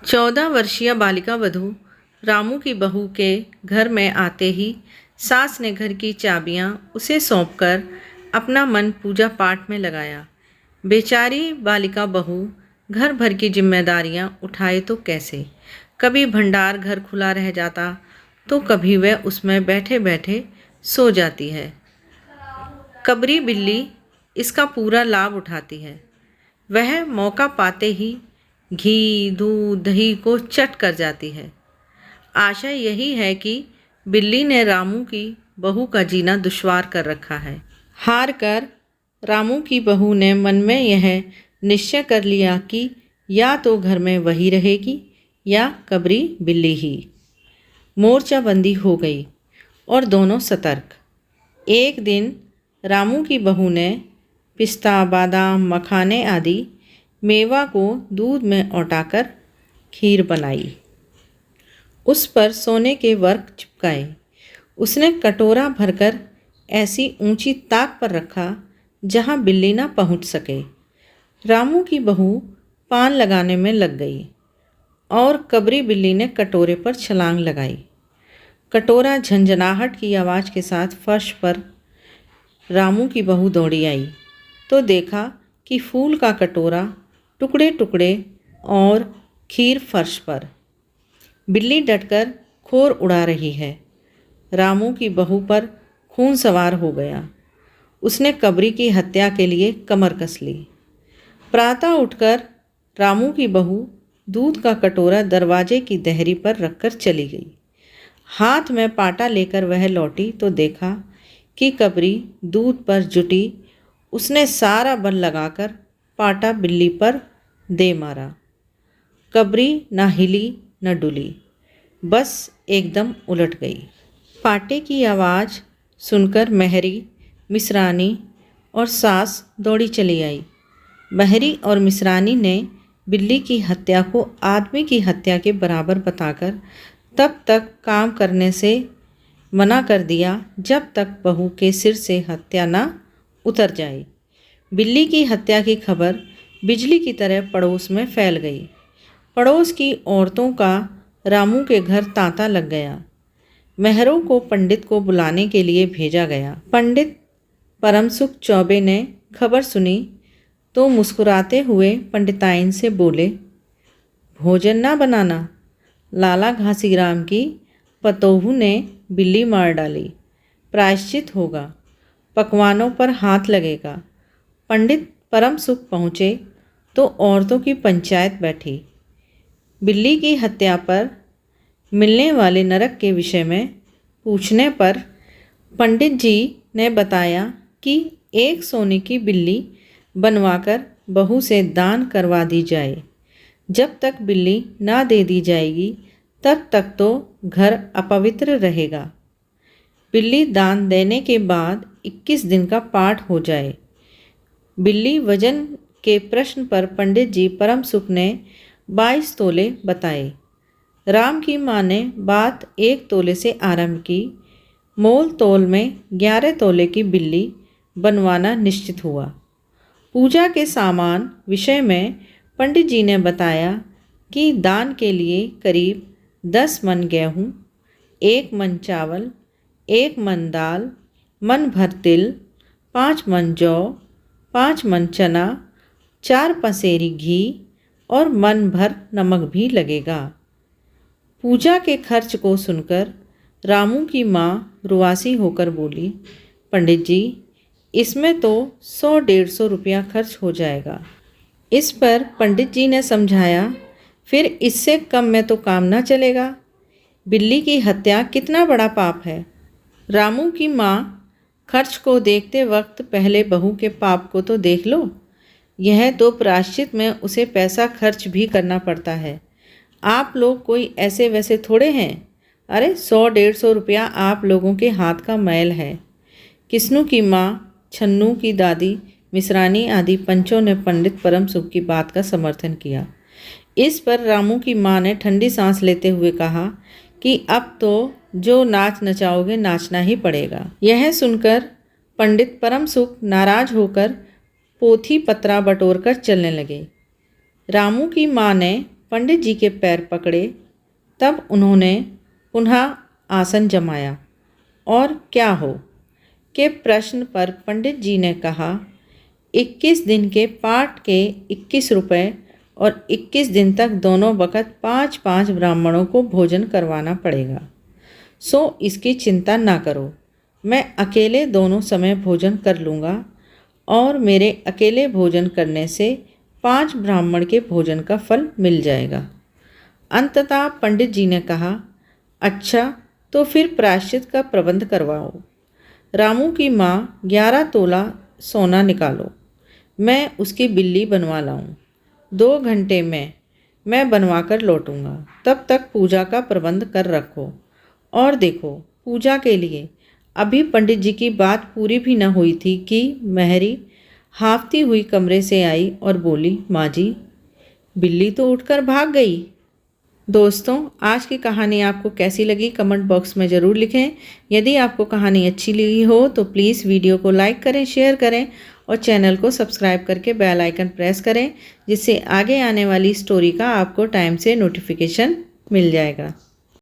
14 वर्षीय बालिका वधू रामू की बहू के घर में आते ही सास ने घर की चाबियां उसे सौंपकर अपना मन पूजा पाठ में लगाया। बेचारी बालिका बहू घर भर की जिम्मेदारियां उठाए तो कैसे। कभी भंडार घर खुला रह जाता तो कभी वह उसमें बैठे बैठे सो जाती है। कबरी बिल्ली इसका पूरा लाभ उठाती है। वह मौका पाते ही घी दूध दही को चट कर जाती है। आशा यही है कि बिल्ली ने रामू की बहू का जीना दुश्वार कर रखा है। हार कर रामू की बहू ने मन में यह निश्चय कर लिया कि या तो घर में वही रहेगी या कबरी बिल्ली ही। मोर्चाबंदी हो गई और दोनों सतर्क। एक दिन रामू की बहू ने पिस्ता बादाम मखाने आदि मेवा को दूध में औटाकर खीर बनाई। उस पर सोने के वर्क चिपकाए। उसने कटोरा भरकर ऐसी ऊंची ताक पर रखा जहां बिल्ली ना पहुंच सके। रामू की बहू पान लगाने में लग गई और कबरी बिल्ली ने कटोरे पर छलांग लगाई। कटोरा झंझनाहट की आवाज़ के साथ फर्श पर रामू की बहू दौड़ी आई तो देखा कि फूल का कटोरा टुकड़े टुकड़े और खीर फर्श पर। बिल्ली डटकर खोर उड़ा रही है। रामू की बहू पर खून सवार हो गया। उसने कबरी की हत्या के लिए कमर कस ली। प्रातः उठकर रामू की बहू दूध का कटोरा दरवाजे की देहरी पर रखकर चली गई। हाथ में पाटा लेकर वह लौटी तो देखा कि कबरी दूध पर जुटी। उसने सारा बल लगाकर पाटा बिल्ली पर दे मारा। कबरी न हिली न डुली, बस एकदम उलट गई। पाटे की आवाज़ सुनकर महरी, मिसरानी और सास दौड़ी चली आई। महरी और मिसरानी ने बिल्ली की हत्या को आदमी की हत्या के बराबर बताकर तब तक काम करने से मना कर दिया जब तक बहू के सिर से हत्या न उतर जाए। बिल्ली की हत्या की खबर बिजली की तरह पड़ोस में फैल गई। पड़ोस की औरतों का रामू के घर तांता लग गया। मेहरों को पंडित को बुलाने के लिए भेजा गया। पंडित परमसुख चौबे ने खबर सुनी तो मुस्कुराते हुए पंडिताइन से बोले, भोजन ना बनाना। लाला घासीराम की पतोहू ने बिल्ली मार डाली, प्रायश्चित होगा, पकवानों पर हाथ लगेगा। पंडित परम सुख पहुँचे तो औरतों की पंचायत बैठी। बिल्ली की हत्या पर मिलने वाले नरक के विषय में पूछने पर पंडित जी ने बताया कि एक सोने की बिल्ली बनवाकर बहू से दान करवा दी जाए। जब तक बिल्ली ना दे दी जाएगी तब तक तो घर अपवित्र रहेगा। बिल्ली दान देने के बाद 21 दिन का पाठ हो जाए। बिल्ली वजन के प्रश्न पर पंडित जी परम सुख ने 22 तोले बताए। राम की माँ ने बात 1 तोले से आरंभ की। मोल तोल में 11 तोले की बिल्ली बनवाना निश्चित हुआ। पूजा के सामान विषय में पंडित जी ने बताया कि दान के लिए करीब 10 मन गेहूँ, 1 मन चावल, 1 मन दाल, मन भर तिल, 5 मन जौ, 5 मन चना, 4 पसेरी घी और मन भर नमक भी लगेगा। पूजा के खर्च को सुनकर रामू की माँ रुआसी होकर बोली, पंडित जी, इसमें तो 100-150 रुपया खर्च हो जाएगा। इस पर पंडित जी ने समझाया, फिर इससे कम में तो काम ना चलेगा। बिल्ली की हत्या कितना बड़ा पाप है। रामू की माँ खर्च को देखते वक्त पहले बहू के पाप को तो देख लो। यह तो प्रायश्चित में उसे पैसा खर्च भी करना पड़ता है। आप लोग कोई ऐसे वैसे थोड़े हैं। अरे 100-150 रुपया आप लोगों के हाथ का मैल है। किस्नू की माँ, छन्नू की दादी, मिसरानी आदि पंचों ने पंडित परम सुख की बात का समर्थन किया। इस पर रामू की माँ ने ठंडी सांस लेते हुए कहा कि अब तो जो नाच नचाओगे नाचना ही पड़ेगा। यह सुनकर पंडित परम सुख नाराज होकर पोथी पत्रा बटोर कर चलने लगे। रामू की माँ ने पंडित जी के पैर पकड़े। तब उन्होंने पुनः आसन जमाया। और क्या हो के प्रश्न पर पंडित जी ने कहा, 21 दिन के पाठ के 21 रुपये और 21 दिन तक दोनों वक़्त 5-5 ब्राह्मणों को भोजन करवाना पड़ेगा। सो इसकी चिंता ना करो, मैं अकेले दोनों समय भोजन कर लूँगा और मेरे अकेले भोजन करने से 5 ब्राह्मण के भोजन का फल मिल जाएगा। अंततः पंडित जी ने कहा, अच्छा तो फिर प्रायश्चित का प्रबंध करवाओ। रामू की माँ 11 तोला सोना निकालो, मैं उसकी बिल्ली बनवा लाऊं। 2 घंटे में मैं बनवा कर लौटूंगा, तब तक पूजा का प्रबंध कर रखो। और देखो, पूजा के लिए अभी पंडित जी की बात पूरी भी न हुई थी कि महरी हांफती हुई कमरे से आई और बोली, माँ जी, बिल्ली तो उठकर भाग गई। दोस्तों, आज की कहानी आपको कैसी लगी कमेंट बॉक्स में ज़रूर लिखें। यदि आपको कहानी अच्छी लगी हो तो प्लीज़ वीडियो को लाइक करें, शेयर करें और चैनल को सब्सक्राइब करके बेल आइकन प्रेस करें, जिससे आगे आने वाली स्टोरी का आपको टाइम से नोटिफिकेशन मिल जाएगा।